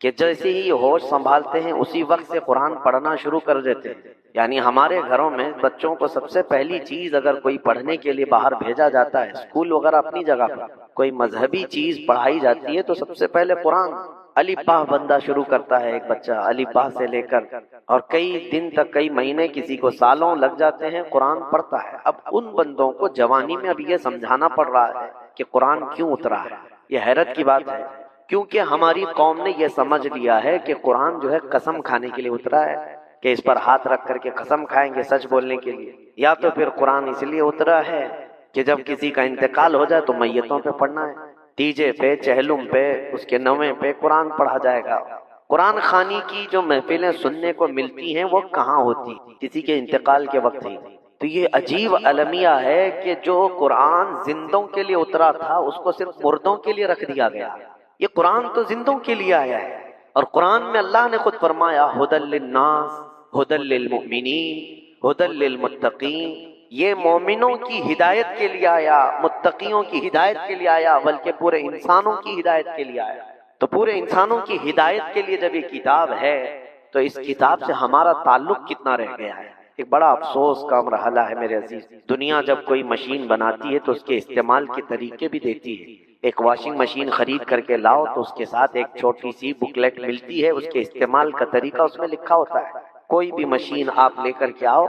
کہ جیسے ہی ہوش سنبھالتے ہیں اسی وقت سے قرآن پڑھنا شروع کر دیتے ہیں. یعنی ہمارے گھروں میں بچوں کو سب سے پہلی چیز اگر کوئی پڑھنے کے لیے باہر بھیجا جاتا ہے، اسکول وغیرہ اپنی جگہ پر کوئی مذہبی چیز پڑھائی جاتی ہے تو سب سے پہلے قرآن الف با بندہ شروع کرتا ہے. ایک بچہ الف با سے لے کر اور کئی دن تک، کئی مہینے، کسی کو سالوں لگ جاتے ہیں قرآن پڑھتا ہے. اب ان بندوں کو جوانی میں اب یہ سمجھانا پڑ رہا ہے کہ قرآن کیوں اترا ہے. یہ حیرت کی بات ہے، کیونکہ ہماری قوم نے یہ سمجھ لیا ہے کہ قرآن جو ہے قسم کھانے کے لیے اترا ہے، کہ اس پر ہاتھ رکھ کر کے قسم کھائیں گے سچ بولنے کے لیے. یا تو پھر قرآن اس لیے اترا ہے کہ جب کسی کا انتقال ہو جائے تو میتوں پہ پڑھنا ہے، ڈیجے پہ، چہلم پہ، اس کے نوے پہ قرآن پڑھا جائے گا. قرآن خوانی کی جو محفلیں سننے کو ملتی ہیں وہ کہاں ہوتی؟ کسی کے انتقال کے وقت ہی. تو یہ عجیب المیہ ہے کہ جو قرآن زندوں کے لیے اترا تھا اس کو صرف مردوں کے لیے رکھ دیا گیا. یہ قرآن تو زندوں کے لیے آیا ہے، اور قرآن میں اللہ نے خود فرمایا ھدی للناس ھدی للمؤمنین ھدی للمتقین. یہ مومنوں کی ہدایت کے لیے آیا، متقیوں کی ہدایت کے لیے آیا، بلکہ پورے انسانوں کی ہدایت کے لیے آیا. تو پورے انسانوں کی ہدایت کے لیے جب یہ کتاب ہے تو اس کتاب سے ہمارا تعلق کتنا رہ گیا ہے. ایک بڑا افسوس کا مرحلہ ہے میرے عزیز. دنیا جب کوئی مشین بناتی ہے تو اس کے استعمال کے طریقے بھی دیتی ہے. ایک واشنگ مشین خرید کر کے لاؤ تو اس کے ساتھ ایک چھوٹی سی بکلیٹ ملتی ہے، اس کے استعمال کا طریقہ اس میں لکھا ہوتا ہے. کوئی بھی مشین آپ لے کر کے آؤ،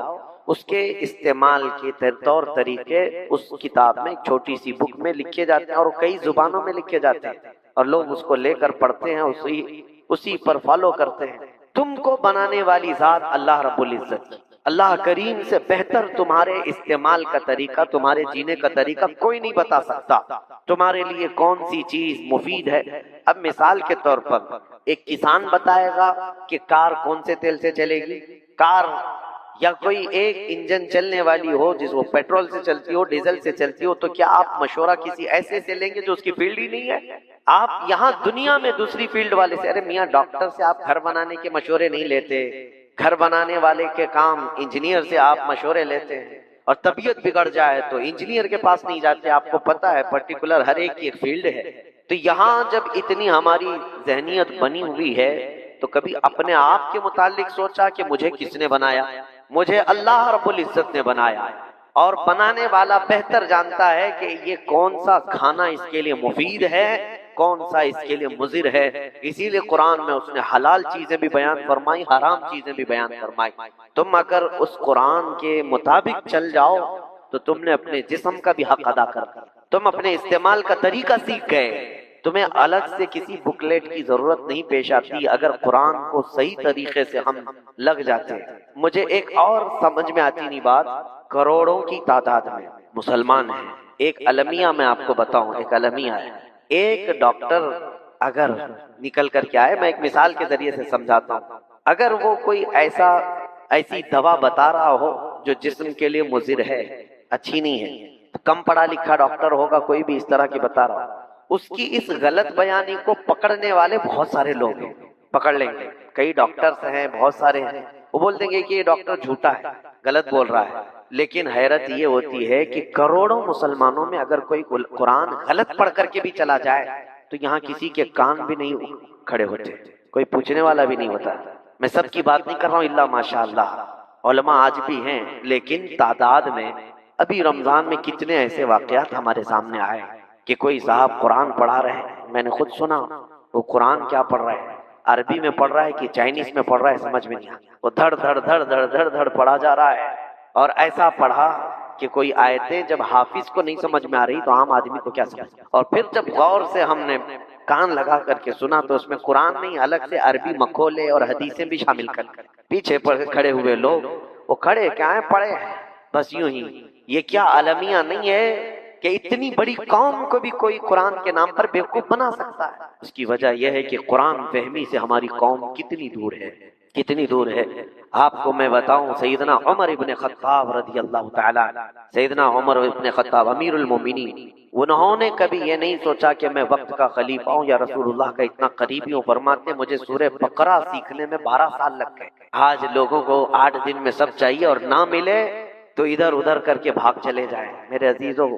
اس کے استعمال کے طور طریقے اس کتاب میں ایک چھوٹی سی بک میں لکھے جاتے ہیں، اور کئی زبانوں میں لکھے جاتے ہیں، اور لوگ اس کو لے کر پڑھتے ہیں، اسی پر فالو کرتے ہیں. تم کو بنانے والی ذات اللہ رب العزت، اللہ کریم سے بہتر تمہارے استعمال کا طریقہ، تمہارے جینے کا طریقہ کوئی نہیں بتا سکتا. تمہارے لیے کون سی چیز مفید ہے. اب مثال کے طور پر ایک کسان بتائے گا کہ کار کون سے تیل سے چلے گی. کار یا کوئی ایک انجن چلنے والی ہو جس وہ پیٹرول سے چلتی ہو، ڈیزل سے چلتی ہو، تو کیا آپ مشورہ کسی ایسے سے لیں گے جو اس کی فیلڈ ہی نہیں ہے؟ آپ یہاں دنیا میں دوسری فیلڈ والے سے، ارے میاں ڈاکٹر سے آپ گھر بنانے کے مشورے نہیں لیتے، گھر بنانے والے کے کام انجینئر سے آپ مشورے لیتے ہیں، اور طبیعت بگڑ جائے تو انجینئر کے پاس نہیں جاتے. آپ کو پتا ہے پرٹیکولر ہر ایک کی ایک فیلڈ ہے. تو یہاں جب اتنی ہماری ذہنیت بنی ہوئی ہے تو کبھی اپنے آپ کے متعلق سوچا کہ مجھے کس نے بنایا؟ مجھے اللہ رب العزت نے بنایا، اور بنانے والا بہتر جانتا ہے کہ یہ کون سا کھانا اس کے لیے مفید ہے، کون سا اس کے لیے مضر ہے. اسی لیے قرآن میں اس نے حلال چیزیں بھی بیان فرمائی، حرام چیزیں بھی بیان فرمائی. تم اگر اس قرآن کے مطابق چل جاؤ تو تم نے اپنے جسم کا بھی حق ادا کر دیا، تم اپنے استعمال کا طریقہ سیکھ گئے. تمہیں الگ سے کسی بکلیٹ کی ضرورت نہیں پیش آتی اگر قرآن کو صحیح طریقے سے ہم لگ جاتے ہیں. مجھے ایک اور سمجھ میں آتی نہیں بات، کروڑوں کی تعداد میں مسلمان ہیں. ایک المیہ میں آپ کو بتاؤں، ایک المیہ ہے. ایک ڈاکٹر اگر نکل کر کے آئے، میں ایک مثال کے ذریعے سے سمجھاتا ہوں، اگر وہ کوئی ایسی دوا بتا رہا ہو جو جسم کے لیے مضر ہے، اچھی نہیں ہے، تو کم پڑھا لکھا ڈاکٹر ہوگا کوئی بھی اس طرح کی بتا رہا ہو، اس کی اس غلط بیانی کو پکڑنے والے بہت سارے لوگ ہیں، پکڑ لیں گے. کئی ڈاکٹرز ہیں، بہت سارے ہیں، وہ بول دیں گے کہ یہ ڈاکٹر جھوٹا ہے، غلط بول رہا ہے. لیکن حیرت یہ ہوتی ہے کہ کروڑوں مسلمانوں میں اگر کوئی قرآن غلط پڑھ کر کے بھی چلا جائے تو یہاں کسی کے کان بھی نہیں کھڑے ہوتے، کوئی پوچھنے والا بھی نہیں ہوتا. میں سب کی بات نہیں کر رہا ہوں، الا ماشاء اللہ علماء آج بھی ہیں، لیکن تعداد میں ابھی رمضان میں کتنے ایسے واقعات ہمارے سامنے آئے کہ کوئی صاحب قرآن پڑھا رہے ہیں، میں نے خود سنا. وہ قرآن کیا پڑھ رہے ہیں، عربی میں پڑھ رہا ہے کہ چائنیز میں پڑھ رہا ہے سمجھ میں نہیں آتا. وہ دھڑ دھڑ دھڑ دھڑ دھڑ دھڑ پڑھا جا رہا ہے، اور ایسا پڑھا کہ کوئی آیتیں جب حافظ کو نہیں سمجھ میں آ رہی تو عام آدمی کو کیا سمجھ. اور پھر جب غور سے ہم نے کان لگا کر کے سنا تو اس میں قرآن نہیں، الگ سے عربی مقولے اور حدیثیں بھی شامل کر. پیچھے کھڑے ہوئے لوگ وہ کھڑے کیا ہیں، پڑے ہیں بس یوں ہی. یہ کیا المیہ نہیں ہے کہ اتنی بڑی قوم کو بھی کوئی قرآن کے نام پر بیوقوف بنا سکتا ہے؟ اس کی وجہ یہ ہے کہ قرآن فہمی سے ہماری قوم کتنی دور ہے، کتنی دور ہے. آپ کو میں بتاؤں، سیدنا عمر ابن خطاب رضی اللہ تعالی، سیدنا عمر ابن خطاب امیر المومنین، انہوں نے کبھی یہ نہیں سوچا کہ میں وقت کا خلیفہ ہوں یا رسول اللہ کا اتنا قریبی ہوں. فرماتے مجھے سورہ بقرہ سیکھنے میں 12 سال لگ گئے. آج لوگوں کو 8 دن میں سب چاہیے اور نہ ملے تو ادھر ادھر کر کے بھاگ چلے جائیں. میرے عزیزوں،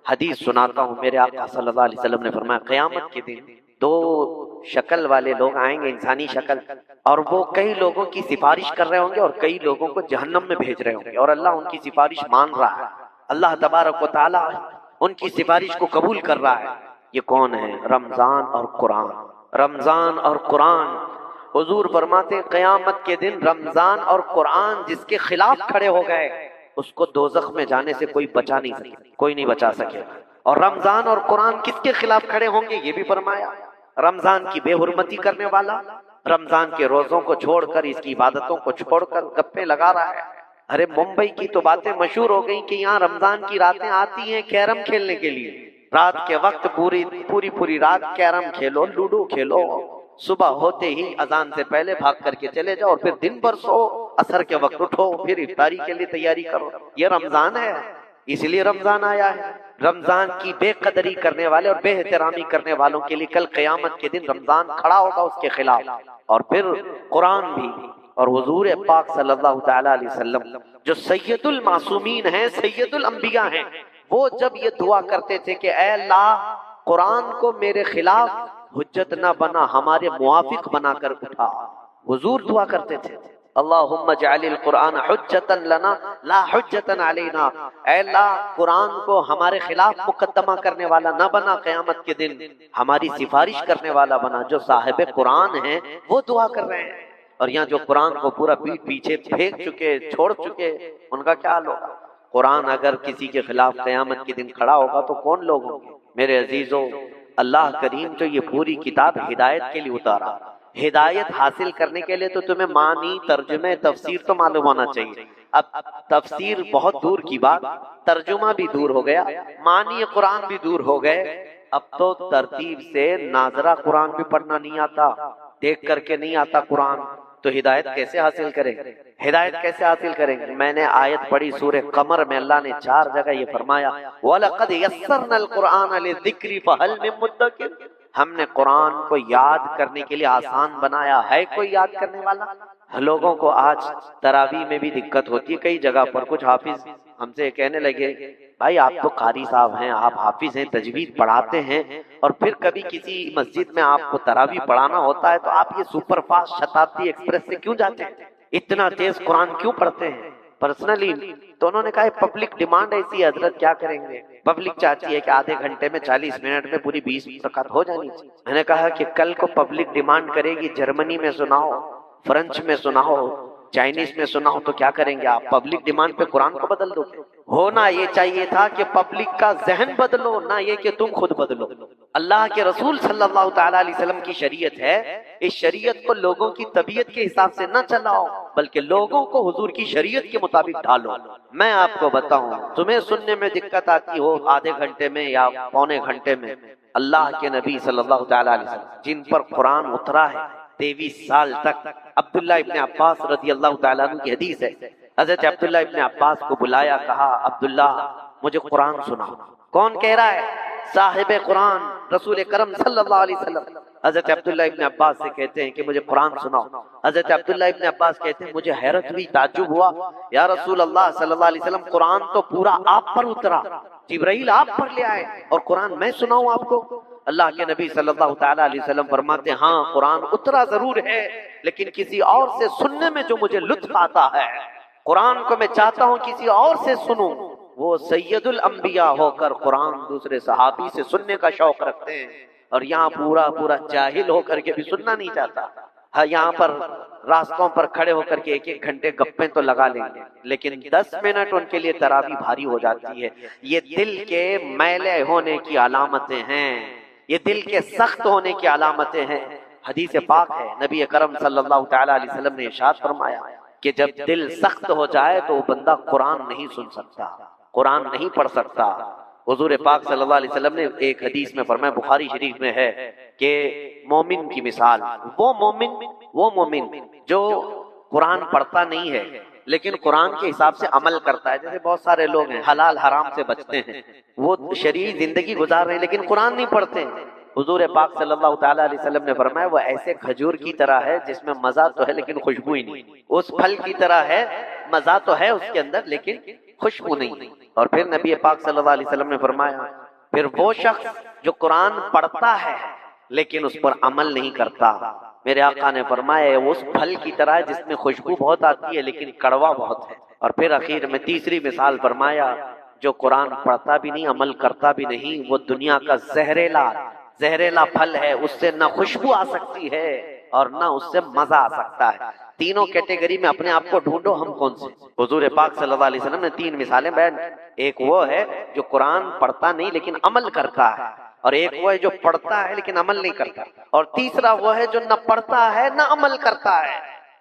حدیث سناتا ہوں، میرے آقا صلی اللہ علیہ وسلم نے فرمایا قیامت کے دن دو شکل والے لوگ آئیں گے، انسانی شکل، اور وہ کئی لوگوں کی سفارش کر رہے ہوں گے اور کئی لوگوں کو جہنم میں بھیج رہے ہوں گے، اور اللہ ان کی سفارش مان رہا ہے، اللہ تبارک و تعالی ان کی سفارش کو قبول کر رہا ہے۔ یہ کون ہے؟ رمضان اور قرآن، رمضان اور قرآن۔ حضور فرماتے ہیں قیامت کے دن رمضان اور قرآن جس کے خلاف کھڑے ہو گئے اس کو دوزخ میں جانے سے کوئی بچا نہیں سکے، کوئی نہیں بچا سکے۔ اور رمضان اور قرآن کس کے خلاف کھڑے ہوں گے یہ بھی فرمایا، رمضان کی بے حرمتی کرنے والا، رمضان کے روزوں کو چھوڑ کر، اس کی عبادتوں کو چھوڑ کر گپے لگا رہا ہے۔ ارے ممبئی کی تو باتیں مشہور ہو گئیں کہ یہاں رمضان کی راتیں آتی ہیں کیرم کھیلنے کے لیے، رات کے وقت پوری رات کیرم کھیلو، لوڈو کھیلو، صبح ہوتے ہی اذان سے پہلے بھاگ کر کے چلے جاؤ اور پھر دن بھر سو، عصر کے وقت اٹھو، پھر افطاری کے لیے تیاری کرو۔ یہ رمضان ہے، اس لیے رمضان آیا ہے۔ رمضان کی بے قدری کرنے والے اور بے احترامی کرنے والوں کے لیے کل قیامت کے دن رمضان کھڑا ہوگا اس کے خلاف، اور پھر قرآن بھی۔ اور حضور پاک صلی اللہ تعالی علیہ وسلم جو سید المعصومین ہیں، سید الانبیاء ہیں، وہ جب یہ دعا کرتے تھے کہ اے اللہ قرآن کو میرے خلاف حجت نہ بنا، ہمارے موافق بنا کر اٹھا، حضور دعا کرتے تھے اللہم اجعل القرآن حجتا لنا لا حجتا علینا، اے اللہ قرآن کو ہمارے خلاف مقدمہ کرنے والا نہ بنا، قیامت کے دن ہماری سفارش کرنے والا بنا۔ جو صاحب قرآن ہیں وہ دعا کر رہے ہیں، اور یہاں جو قرآن کو پورا پیٹ پیچھے پھینک چکے، چھوڑ چکے، ان کا کیا حال ہوگا؟ قرآن اگر کسی کے خلاف قیامت کے دن کھڑا ہوگا تو کون لوگ ہوں گے؟ میرے عزیزوں، اللہ کریم جو یہ پوری کتاب ہدایت کے لیے اتارا، ہدایت حاصل کرنے کے لیے تو تمہیں معنی، ترجمے، تفسیر تو معلوم ہونا چاہیے۔ اب تفسیر بہت دور کی بات، ترجمہ بھی دور ہو گیا، معنی قرآن بھی دور ہو گئے، اب تو ترتیب سے ناظرہ قرآن بھی پڑھنا نہیں آتا، دیکھ کر کے نہیں آتا قرآن، تو ہدایت کیسے حاصل کریں گے؟ ہدایت کیسے حاصل کریں گے؟ میں نے آیت پڑھی سورہ قمر میں، اللہ نے 4 جگہ یہ فرمایا وَلَقَدْ يَسَّرْنَا الْقُرْآنَ لِلذِّكْرِ فَهَلْ مِن مُدَّكِرٍ، ہم نے قرآن کو یاد کرنے کے لیے آسان بنایا، ہے کوئی یاد کرنے والا؟ لوگوں کو آج تراویح میں بھی دقت ہوتی ہے، کئی جگہ پر کچھ حافظ ہم سے کہنے لگے بھائی آپ تو قاری صاحب ہیں، آپ حافظ ہیں، تجوید پڑھاتے ہیں، اور پھر کبھی کسی مسجد میں آپ کو تراویح پڑھانا ہوتا ہے تو آپ یہ سپر فاسٹ شتابدی ایکسپریس سے کیوں جاتے ہیں؟ اتنا تیز قرآن کیوں پڑھتے ہیں؟ پرسنلی تو انہوں نے کہا پبلک ڈیمانڈ ایسی ہے حضرت، کیا کریں گے؟ پبلک چاہتی ہے کہ آدھے گھنٹے میں 40 منٹ میں پوری 20 رکعت ہو جانی چاہیے۔ میں نے کہا کہ کل کو پبلک ڈیمانڈ کرے گی جرمنی میں سناؤ، فرنچ میں سناؤ، چائنیز میں سناؤ، تو کیا کریں گے آپ؟ پبلک ڈیمانڈ پہ قرآن کو بدل دو گے؟ ہونا یہ چاہیے تھا کہ پبلک کا ذہن بدلو، نہ یہ کہ تم خود بدلو۔ اللہ کے رسول صلی اللہ تعالی علیہ وسلم کی شریعت ہے، اس شریعت کو لوگوں کی طبیعت کے حساب سے نہ چلاؤ، بلکہ لوگوں کو حضور کی شریعت کے مطابق ڈھالو۔ میں آپ کو بتاؤں، تمہیں سننے میں دقت آتی ہو آدھے گھنٹے میں یا پونے گھنٹے میں، اللہ کے نبی صلی اللہ تعالی علیہ وسلم جن پر قرآن اترا ہے 23 سال تک، عبداللہ ابن عباس رضی اللہ تعالیٰ عنہ کی حدیث ہے، حضرت عبداللہ ابن عباس کو بلایا، کہا عبداللہ مجھے قرآن سناؤ۔ کون کہہ رہا ہے؟ صاحب قرآن رسول کرم صلی اللہ علیہ وسلم حضرت عبداللہ ابن عباس سے کہتے ہیں کہ مجھے قرآن سناؤ۔ حضرت عبداللہ ابن عباس کہتے ہیں مجھے حیرت ہوئی، تعجب ہوا، یا رسول اللہ صلی اللہ علیہ وسلم قرآن تو پورا آپ پر اترا، جبرائیل آپ پر لے آئے، اور قرآن میں سناؤں آپ کو؟ اللہ کے نبی صلی اللہ تعالی علیہ وسلم فرماتے ہیں ہاں قرآن اترا ضرور ہے، لیکن کسی اور سے سننے میں جو مجھے لطف آتا ہے، قرآن کو میں چاہتا ہوں کسی اور سے سنوں۔ وہ سید الانبیاء ہو کر قرآن دوسرے صحابی سے سننے کا شوق رکھتے ہیں، اور یہاں پورا جاہل ہو کر کے بھی سننا نہیں چاہتا۔ ہاں یہاں پر راستوں پر کھڑے ہو کر کے 1 گھنٹے گپیں تو لگا لیں گے، لیکن 10 منٹ ان کے لیے تراویح بھاری ہو جاتی ہے۔ یہ دل کے میلے ہونے کی علامتیں ہیں، یہ دل کے سخت ہونے کی علامتیں ہیں۔ حدیث پاک ہے، نبی کرم صلی اللہ تعالی علیہ وسلم نے ارشاد فرمایا کہ جب دل سخت ہو جائے تو وہ بندہ قرآن نہیں سن سکتا، قرآن نہیں پڑھ سکتا۔ حضور پاک صلی اللہ علیہ وسلم نے ایک حدیث میں فرمایا، بخاری شریف میں ہے کہ مومن کی مثال، وہ مومن جو قرآن پڑھتا نہیں ہے لیکن قرآن کے حساب سے عمل کرتا ہے، جیسے بہت سارے لوگ ہیں حلال حرام سے بچتے ہیں، وہ شرعی زندگی گزار رہے ہیں لیکن قرآن نہیں پڑھتے ہیں۔ حضور پاک صلی اللہ تعالی علیہ وسلم نے فرمایا وہ ایسے کھجور کی طرح ہے جس میں مزہ تو ہے لیکن خوشبو ہی نہیں، اس پھل کی طرح ہے، مزہ تو ہے اس کے اندر لیکن خوشبو نہیں۔ اور پھر نبی پاک صلی اللہ علیہ وسلم نے فرمایا پھر وہ شخص جو قرآن پڑھتا ہے لیکن اس پر عمل نہیں کرتا۔ میرے آقا نے فرمایا وہ اس پھل کی طرح ہے جس میں خوشبو بہت آتی ہے لیکن کڑوا بہت ہے۔ اور پھر آخر میں تیسری مثال فرمایا جو قرآن پڑھتا بھی نہیں عمل کرتا بھی نہیں، وہ دنیا کا زہریلا پھل ہے، اس سے نہ خوشبو آ سکتی ہے اور نہ اس سے مزہ آ سکتا ہے۔ تینوں کیٹیگری میں اپنے آپ کو ڈھونڈو، ہم کون سے؟ حضور پاک صلی اللہ علیہ وسلم نے 3 مثالیں بیان، ایک وہ ہے جو قرآن پڑھتا نہیں لیکن عمل کرتا ہے، اور ایک وہ ہے جو پڑھتا ہے لیکن عمل نہیں کرتا، اور تیسرا وہ ہے جو نہ پڑھتا ہے نہ عمل کرتا ہے۔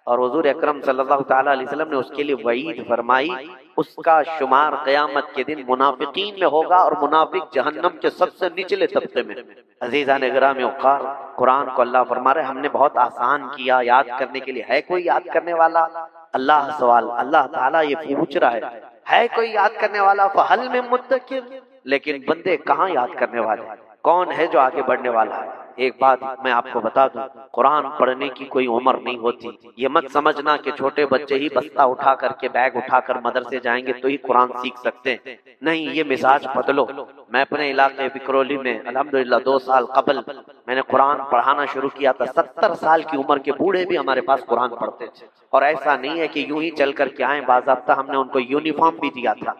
اور حضور اکرم صلی اللہ تعالیٰ علیہ وسلم نے اس کے لیے وعید فرمائی، اس کا شمار قیامت کے دن منافقین میں ہوگا، اور منافق جہنم کے سب سے نچلے طبقے میں۔ عزیزان گرامی اوقار، قرآن کو اللہ فرما رہے ہم نے بہت آسان کیا یاد کرنے کے لیے۔ ہے کوئی یاد کرنے والا؟ اللہ تعالیٰ یہ پوچھ رہا ہے کوئی یاد کرنے والا؟ فہل میں مدکر، لیکن بندے کہاں یاد کرنے والے؟ کون ہے جو آگے بڑھنے والا ہے؟ ایک بات میں آپ کو بتا دوں، قرآن پڑھنے کی کوئی عمر نہیں ہوتی۔ یہ مت سمجھنا کہ چھوٹے بچے ہی بستہ اٹھا کر کے بیگ اٹھا کر مدرسے جائیں گے تو ہی قرآن سیکھ سکتے ہیں، نہیں، یہ مزاج بدلو۔ میں اپنے علاقے بکرولی میں الحمدللہ 2 سال قبل میں نے قرآن پڑھانا شروع کیا تھا، 70 سال کی عمر کے بوڑھے بھی ہمارے پاس قرآن پڑھتے تھے، اور ایسا نہیں ہے کہ یوں ہی چل کر کے آئیں، باضابطہ ہم نے ان کو یونیفارم بھی دیا تھا،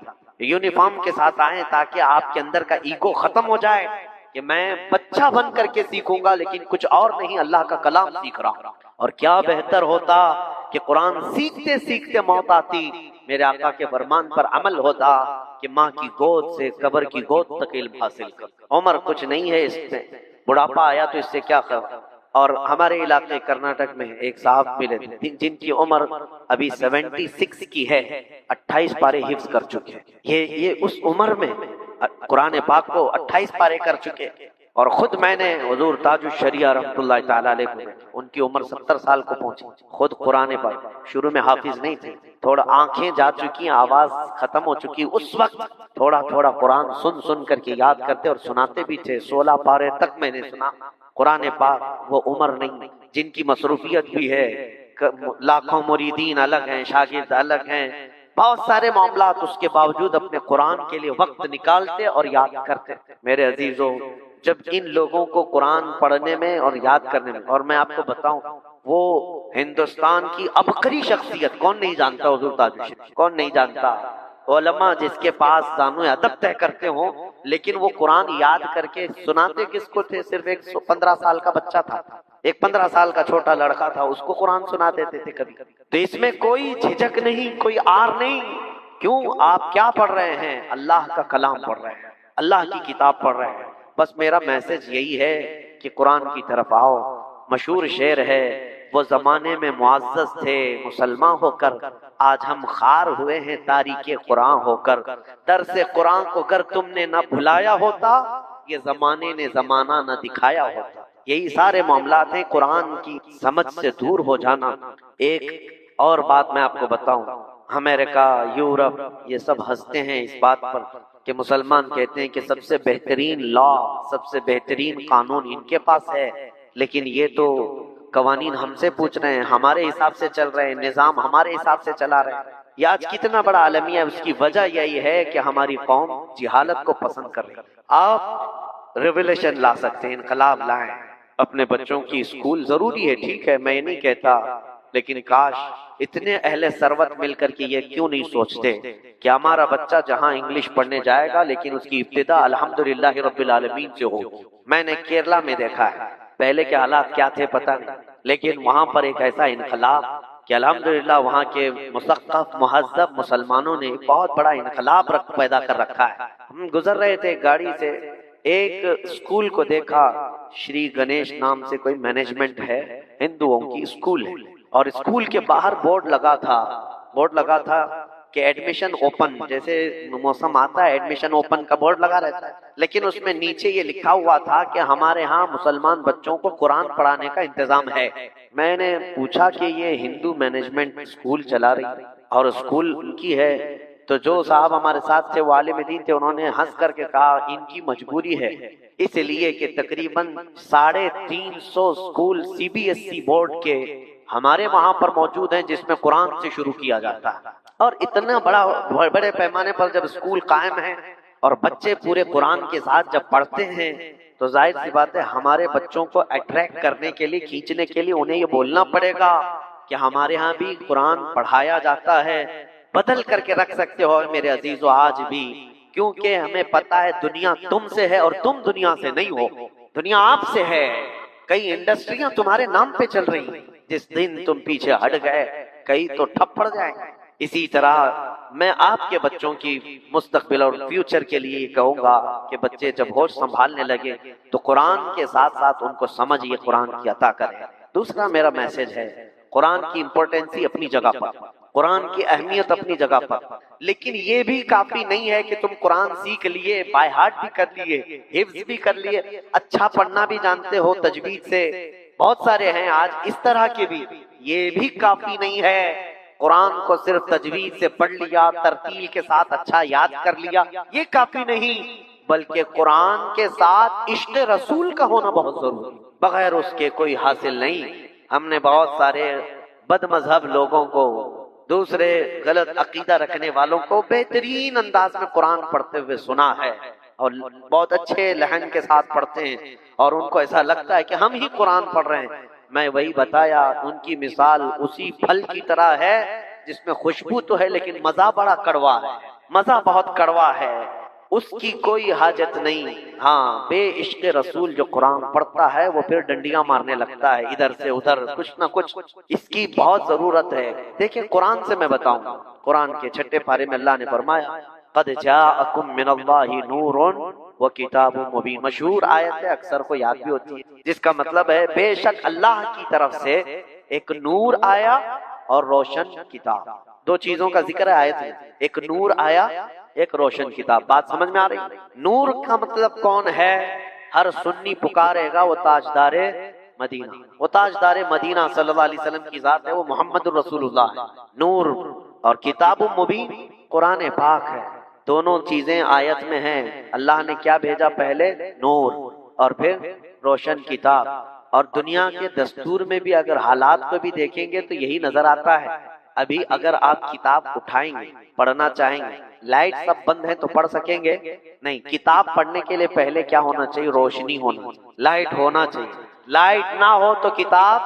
یونیفارم کے ساتھ آئیں تاکہ آپ کے اندر کا ایگو ختم ہو جائے کہ میں بچہ بن کر کے سیکھوں گا لیکن کچھ اور نہیں، اللہ کا کلام سیکھ رہا ہوں۔ اور کیا بہتر ہوتا کہ قرآن سیکھتے سیکھتے موت آتی، میرے آقا کے فرمان پر عمل ہوتا کہ ماں کی گود سے قبر کی گود تک علم حاصل کر۔ عمر کچھ نہیں ہے اس میں، بڑھاپا آیا تو اس سے کیا کر۔ اور ہمارے علاقے کرناٹک میں ایک صاحب ملے تھے جن کی عمر ابھی 76 کی ہے، 28 پارے حفظ کر چکے، یہ اس عمر میں قرآن پاک کو 28 پارے کر چکے۔ اور خود میں نے حضور تاج الشریعہ رحمۃ اللہ تعالیٰ علیہ کو، ان کی عمر 70 سال کو پہنچی، خود قرآن پاک شروع میں حافظ نہیں تھے، تھوڑا آنکھیں جا چکی، آواز ختم ہو چکی، اس وقت تھوڑا تھوڑا قرآن سن کر کے یاد کرتے اور سناتے بھی تھے، 16 پارے تک میں نے سنا قرآن پاک۔ وہ عمر نہیں جن کی مصروفیت بھی ہے، لاکھوں مریدین الگ ہیں، شاگرد الگ ہیں، بہت سارے معاملات، اس کے باوجود اپنے قرآن کے لیے وقت نکالتے اور یاد کرتے۔ میرے عزیزوں، جب ان لوگوں کو قرآن پڑھنے میں اور یاد کرنے میں، اور میں آپ کو بتاؤں وہ ہندوستان کی عبقری شخصیت، کون نہیں جانتا حضور تاج الشریعہ، کون نہیں جانتا؟ علماء جس کے پاس دانو ادب طے کرتے ہوں، لیکن وہ قرآن یاد کر کے سناتے کس کو تھے؟ صرف ایک 15 سال کا بچہ تھا، ایک 15 سال کا چھوٹا لڑکا تھا، اس کو قرآن سنا دیتے تھے کبھی۔ تو اس میں کوئی جھجک نہیں، کوئی آر نہیں۔ کیوں؟ آپ کیا پڑھ رہے ہیں؟ اللہ کا کلام پڑھ رہے ہیں، اللہ کی کتاب پڑھ رہے ہیں۔ بس میرا میسج یہی ہے کہ قرآن کی طرف آؤ۔ مشہور شعر ہے، وہ زمانے میں معزز تھے مسلمان ہو کر، آج ہم خار ہوئے ہیں تاریک قرآن ہو کر۔ درس قرآن کو گر تم نے نہ بھلایا ہوتا، یہ زمانے نے زمانہ نہ دکھایا ہوتا۔ یہی سارے معاملات ہیں، قرآن کی سمجھ سے دور ہو جانا۔ ایک اور بات میں آپ کو بتاؤں، امریکہ، یورپ، یہ سب ہنستے ہیں اس بات پر کہ مسلمان کہتے ہیں کہ سب سے بہترین لا، سب سے بہترین قانون ان کے پاس ہے، لیکن یہ تو قوانین ہم سے پوچھ رہے ہیں، ہمارے حساب سے چل رہے ہیں، نظام ہمارے حساب سے چلا رہے ہیں۔ یہ آج کتنا بڑا عالمیہ ہے، اس کی وجہ یہی ہے کہ ہماری قوم جہالت کو پسند کر رہی ہے۔ آپ ریولیوشن لا سکتے ہیں، انقلاب لائیں، اپنے بچوں کی اسکول ضروری ہے، ٹھیک ہے، میں یہ نہیں کہتا، لیکن کاش اتنے اہل ثروت مل کر کے یہ کیوں نہیں سوچتے کہ ہمارا بچہ جہاں انگلش پڑھنے جائے گا لیکن اس کی ابتدا الحمدللہ رب العالمین سے ہو۔ میں نے کیرلا میں دیکھا ہے، پہلے کے حالات کیا تھے پتہ نہیں، لیکن وہاں پر ایک ایسا انقلاب کہ الحمدللہ وہاں کے مثقف مہذب مسلمانوں نے بہت بڑا انقلاب پیدا کر رکھا ہے۔ ہم گزر رہے تھے گاڑی سے، ایک اسکول کو دیکھا، شری گنیش نام سے کوئی مینجمنٹ ہے، ہندوؤں کی اسکول ہے، اور اسکول کے باہر بورڈ لگا تھا کہ ایڈمیشن اوپن، جیسے موسم آتا ہے ایڈمیشن اوپن کا بورڈ لگا رہتا ہے، لیکن اس میں نیچے یہ لکھا ہوا تھا کہ ہمارے ہاں مسلمان بچوں کو قرآن پڑھانے کا انتظام ہے۔ میں نے پوچھا کہ یہ ہندو مینجمنٹ اسکول چلا رہی اور اسکول ان کی ہے، تو جو صاحب ہمارے ساتھ تھے وہ عالم دین تھے، انہوں نے ہنس کر کے کہا ان کی مجبوری ہے، اس لیے کہ تقریباً 350 اسکول CBSE بورڈ کے ہمارے وہاں پر موجود ہیں جس میں قرآن سے شروع کیا جاتا ہے، اور اتنا بڑے پیمانے پر جب اسکول قائم ہے اور بچے پورے قرآن کے ساتھ جب پڑھتے ہیں تو ظاہر سی بات ہے ہمارے بچوں کو اٹریکٹ کرنے کے لیے، کھینچنے کے لیے انہیں یہ بولنا پڑے گا کہ ہمارے ہاں بھی قرآن پڑھایا جاتا ہے۔ بدل کر کے رکھ سکتے ہو میرے عزیزو آج بھی، کیونکہ ہمیں پتا ہے دنیا تم سے ہے اور تم دنیا سے نہیں ہو، دنیا آپ سے ہے۔ کئی انڈسٹریاں تمہارے نام پہ چل رہی ہیں، جس دن تم پیچھے ہٹ گئے کئی تو ٹھپ پڑ جائیں۔ اسی طرح میں آپ کے بچوں کی مستقبل اور فیوچر کے لیے کہوں گا کہ بچے جب ہوش سنبھالنے لگے تو قرآن کے ساتھ ساتھ ان کو سمجھ یہ قرآن کی عطا کرے۔ دوسرا میرا میسج ہے، قرآن کی امپورٹنسی اپنی جگہ پر، قرآن کی اہمیت اپنی جگہ پر، لیکن یہ بھی کافی نہیں ہے کہ تم قرآن سیکھ لیے، بائی ہارٹ بھی کر لیے، حفظ بھی کر لیے، اچھا پڑھنا بھی جانتے ہو تجوید سے، بہت سارے ہیں آج اس طرح کے بھی، یہ بھی کافی نہیں ہے۔ قرآن کو صرف تجوید سے پڑھ لیا، ترتیل کے ساتھ اچھا یاد کر لیا، یہ کافی نہیں، بلکہ قرآن کے ساتھ عشق رسول کا ہونا بہت ضروری، بغیر اس کے کوئی حاصل نہیں۔ ہم نے بہت سارے بد مذہب لوگوں کو، دوسرے غلط عقیدہ رکھنے والوں کو بہترین انداز میں قرآن پڑھتے ہوئے سنا ہے، اور بہت اچھے لہن کے ساتھ پڑھتے ہیں، اور ان کو ایسا لگتا ہے کہ ہم ہی قرآن پڑھ رہے ہیں۔ میں وہی بتایا، ان کی مثال اسی پھل کی طرح ہے جس میں خوشبو تو ہے لیکن مزہ بڑا کڑوا ہے، مزہ بہت کڑوا ہے، اس کی کوئی حاجت نہیں۔ ہاں، بے عشق رسول جو قرآن پڑھتا ہے وہ پھر ڈنڈیاں مارنے لگتا ہے ادھر سے ادھر، کچھ نہ کچھ، اس کی بہت ضرورت ہے۔ دیکھیں قرآن سے میں بتاؤں، قرآن کے 6 پارے میں اللہ نے فرمایا قد جاءکم من اللہ نور وکتاب مبین، مشہور آیت ہے، اکثر کو یاد بھی ہوتی ہے، جس کا مطلب ہے بے شک اللہ کی طرف سے ایک نور آیا اور روشن کتاب، دو چیزوں کا ذکر ہے آیت میں، ایک نور آیا، ایک روشن کتاب۔ بات سمجھ میں آ رہی؟ نور کا مطلب کون ہے؟ ہر سنی پکارے گا وہ تاجدار مدینہ، وہ تاجدار مدینہ صلی اللہ علیہ وسلم کی ذات ہے، وہ محمد الرسول اللہ ہے۔ نور اور کتاب مبین قرآن پاک ہے، دونوں چیزیں آیت میں ہیں۔ اللہ نے کیا بھیجا؟ پہلے نور اور پھر روشن کتاب۔ اور دنیا کے دستور میں بھی اگر حالات کو بھی دیکھیں گے تو یہی نظر آتا ہے۔ ابھی اگر آپ کتاب اٹھائیں گے، پڑھنا چاہیں گے، لائٹ سب بند ہے تو پڑھ سکیں گے نہیں۔ کتاب پڑھنے کے لیے پہلے کیا ہونا چاہیے؟ روشنی ہونا چاہیے، لائٹ ہونا چاہیے۔ لائٹ نہ ہو تو کتاب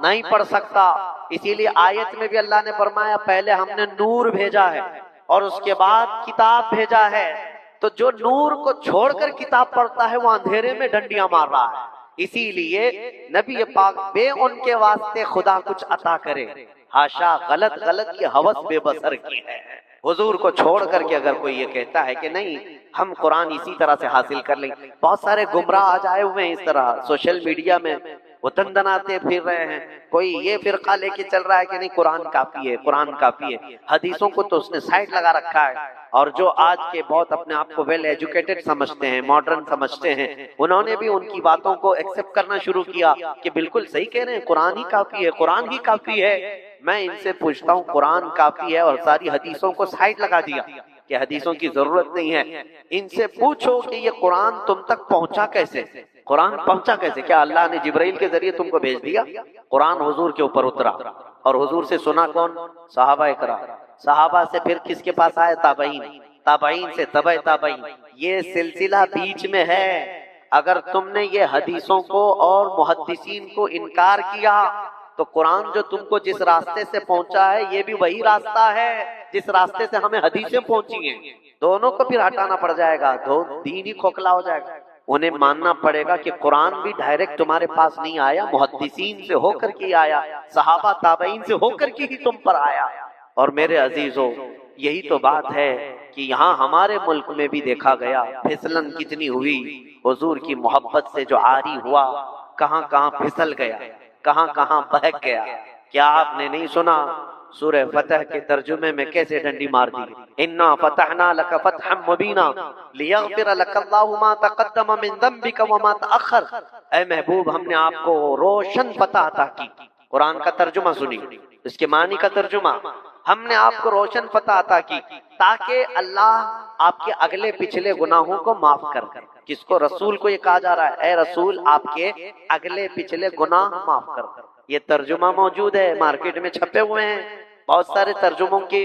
نہیں پڑھ سکتا۔ اسی لیے آیت میں بھی اللہ نے فرمایا پہلے ہم نے نور بھیجا ہے اور اس کے بعد کتاب بھیجا ہے۔ تو جو نور کو چھوڑ کر کتاب پڑھتا ہے وہ اندھیرے میں ڈنڈیاں مار رہا ہے۔ اسی لیے نبی پاک بے ان کے واسطے خدا کچھ عطا کرے، ہاشا، غلط یہ ہوس بے بسر کی ہے۔ حضور کو چھوڑ کر کے اگر کوئی یہ کہتا ہے کہ نہیں ہم قرآن اسی طرح سے حاصل کر لیں، بہت سارے گمراہ آج آئے ہوئے ہیں اس طرح سوشل میڈیا میں، وہ دندناتے پھر رہے ہیں، کوئی یہ فرقہ لے کے چل رہا ہے کہ نہیں قرآن کافی ہے، قرآن کافی ہے۔ حدیثوں کو تو اس نے سائڈ لگا رکھا ہے، اور جو آج کے بہت اپنے آپ کو ویل ایجوکیٹڈ سمجھتے ہیں، ماڈرن سمجھتے ہیں، انہوں نے بھی ان کی باتوں کو ایکسپٹ کرنا شروع کیا کہ بالکل صحیح کہہ رہے ہیں، قرآن ہی کافی ہے، قرآن ہی کافی ہے۔ میں ان سے پوچھتا ہوں قرآن کافی ہے اور ساری حدیثوں کو سائڈ لگا دیا کہ حدیثوں کی ضرورت نہیں ہے، ان سے پوچھو کہ یہ قرآن تم تک پہنچا کیسے؟ قرآن پہنچا کیسے؟ کیا اللہ نے جبرائیل کے ذریعے تم کو بھیج دیا؟ قرآن حضور کے اوپر اترا، اور حضور سے سنا کون؟ صحابہ کرام، صحابہ سے پھر کس کے پاس آئے؟ تابعین، تابعین سے تبع تابعین، یہ سلسلہ بیچ میں ہے۔ اگر تم نے یہ حدیثوں کو اور محدثین کو انکار کیا تو قرآن جو تم کو جس راستے سے پہنچا ہے یہ بھی وہی راستہ ہے جس راستے سے ہمیں حدیثیں پہنچی ہیں، دونوں کو پھر ہٹانا پڑ جائے گا، دین ہی کھوکھلا ہو جائے گا۔ انہیں ماننا پڑے گا کہ قرآن بھی ڈائریکٹ تمہارے پاس نہیں آیا، محدثین سے ہو کر کے آیا، صحابہ تابعین سے ہو کر کے ہی تم پر آیا۔ اور میرے عزیزو یہی تو بات ہے کہ یہاں ہمارے ملک میں بھی دیکھا گیا پھسلن کتنی ہوئی، حضور کی محبت سے جو عاری ہوا کہاں کہاں پھسل گیا، کہاں کہاں بہک گیا۔ کیا آپ نے نہیں سنا سورہ فتح کے ترجمے میں کیسے ڈنڈی مار دی؟ انا فتحنا لک فتحا مبینا لیغفر لک اللہ ما تقدم من ذنبک وما تأخر۔ اے محبوب، ہم نے آپ کو روشن فتح عطا کی۔ قرآن کا ترجمہ سنی، اس کے معنی کا ترجمہ، ہم نے آپ کو روشن فتح عطا کی تاکہ اللہ آپ کے اگلے پچھلے گناہوں کو معاف کر۔ کس کو؟ رسول کو یہ کہا جا رہا ہے اے رسول آپ کے اگلے پچھلے گناہ معاف کر۔ یہ ترجمہ موجود ہے، مارکیٹ میں چھپے ہوئے ہیں، بہت سارے ترجموں کے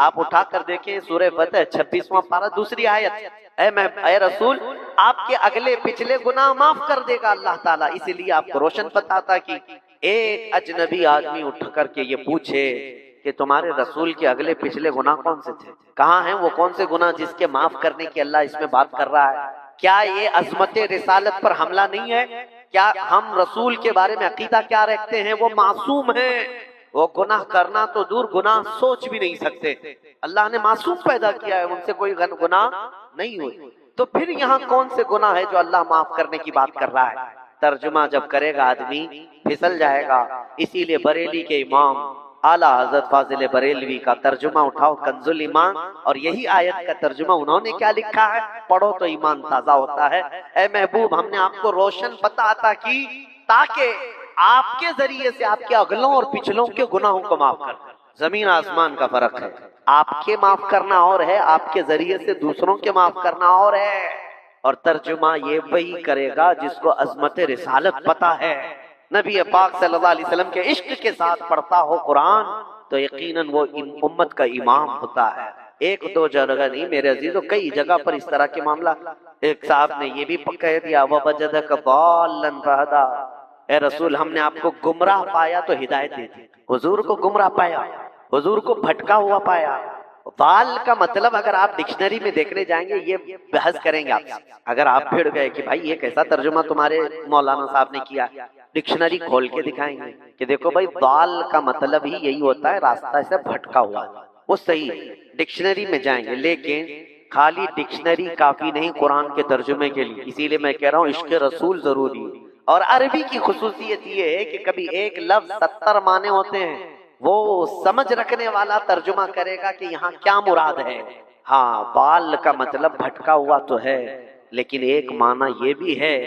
آپ اٹھا کر دیکھیں سورہ فتح 26واں پارہ دوسری آیت، اے رسول آپ کے اگلے پچھلے گناہ معاف کر دے گا اللہ تعالیٰ۔ اسی لیے آپ کو روشن پتہ تھا کہ ایک اجنبی آدمی اٹھ کر کے یہ پوچھے کہ تمہارے رسول کے اگلے پچھلے گناہ کون سے تھے، کہاں ہیں وہ کون سے گناہ جس کے معاف کرنے کی اللہ اس میں بات کر رہا ہے؟ کیا یہ عظمت رسالت پر حملہ نہیں ہے؟ کیا ہم رسول کے بارے میں عقیدہ کیا رکھتے ہیں؟ وہ معصوم ہیں، وہ گناہ کرنا تو دور گناہ سوچ بھی نہیں سکتے، اللہ نے معصوم پیدا کیا ہے، ان سے کوئی گناہ نہیں ہوئی۔ تو پھر یہاں کون سے گناہ ہے جو اللہ معاف کرنے کی بات کر رہا ہے؟ ترجمہ جب کرے گا آدمی پھسل جائے گا۔ اسی لیے بریلی کے امام اعلیٰ حضرت فاضل بریلوی کا ترجمہ اٹھاؤ کنز الایمان، اور یہی آیت کا ترجمہ انہوں نے کیا لکھا ہے، پڑھو تو ایمان تازہ ہوتا ہے۔ اے محبوب ہم نے آپ کو روشن پتہ عطا کی تاکہ آپ کے ذریعے سے آپ کے اگلوں اور پچھلوں کے گناہوں کو معاف کر دیں۔ زمین آسمان کا فرق ہے، آپ کے معاف کرنا اور ہے، آپ کے ذریعے سے دوسروں کے معاف کرنا اور ہے۔ اور ترجمہ یہ وہی کرے گا جس کو عظمت رسالت پتہ ہے، نبی پاک صلی اللہ علیہ وسلم کے عشق کے ساتھ پڑھتا ہو قرآن تو یقیناً وہ امت کا امام ہوتا ہے۔ ایک دو جگہ نہیں میرے عزیزو، کئی جگہ پر اس طرح کے معاملہ۔ ایک صاحب نے یہ بھی کہہ دیا وَوَجَدَكَ ضَالًّا فَهَدَىٰ، اے رسول ہم نے آپ کو گمراہ پایا تو ہدایت دے دی۔ حضور کو گمراہ پایا، حضور کو بھٹکا ہوا پایا۔ ضال کا مطلب اگر آپ ڈکشنری میں دیکھنے جائیں گے، یہ بحث کریں گے آپ سے، اگر آپ بھیڑ گئے کہ بھائی یہ کیسا ترجمہ تمہارے مولانا صاحب نے کیا، ڈکشنری کھول کے دکھائیں گے کہ دیکھو بھائی ضال کا مطلب ہی یہی ہوتا ہے راستہ سے بھٹکا ہوا، وہ صحیح ہے، ڈکشنری میں جائیں گے۔ لیکن خالی ڈکشنری کافی نہیں قرآن کے ترجمے کے لیے، اسی لیے میں کہہ رہا ہوں عشق رسول ضروری ہے۔ اور عربی کی خصوصیت یہ ہے کہ کبھی ایک لفظ 70 معنی ہوتے ہیں، وہ سمجھ رکھنے والا ترجمہ کرے گا کہ یہاں کیا مراد ہے۔ ہاں ضال کا مطلب بھٹکا ہوا تو ہے، لیکن ایک معنی یہ بھی ہے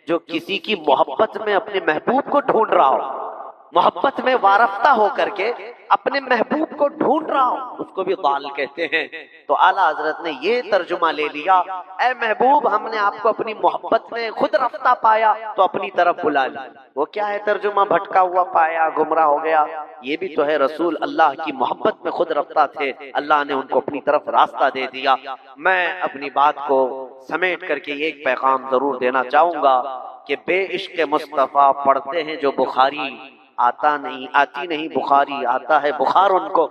جو کسی کی محبت میں اپنے محبوب کو ڈھونڈ رہا ہو، محبت میں وارفتہ ہو کر کے اپنے محبوب کو ڈھونڈ رہا ہو، اس کو بھی ضال کہتے ہیں۔ تو اعلیٰ حضرت نے یہ ترجمہ لے لیا، اے محبوب ہم نے آپ کو اپنی محبت میں خود رفتہ پایا تو اپنی طرف بلا لیا۔ وہ کیا ہے ترجمہ، بھٹکا ہوا پایا، گمراہ ہو گیا، یہ بھی تو ہے رسول اللہ کی محبت میں خود رفتہ تھے، اللہ نے ان کو اپنی طرف راستہ دے دیا۔ میں اپنی بات کو سمیٹ کر کے ایک پیغام ضرور دینا چاہوں گا کہ بے عشق مصطفیٰ پڑھتے ہیں جو بخاری، آتی نہیں بخاری، آتا ہے بخار ان کو۔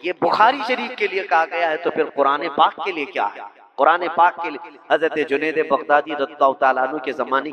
یہ بخاری شریف کے لیے کہا گیا ہے تو پھر قرآن پاک کے لیے کیا ہے؟ قرآن پاک کے لیے حضرت جنید بغدادی رضی اللہ تعالیٰ عنہ کے زمانے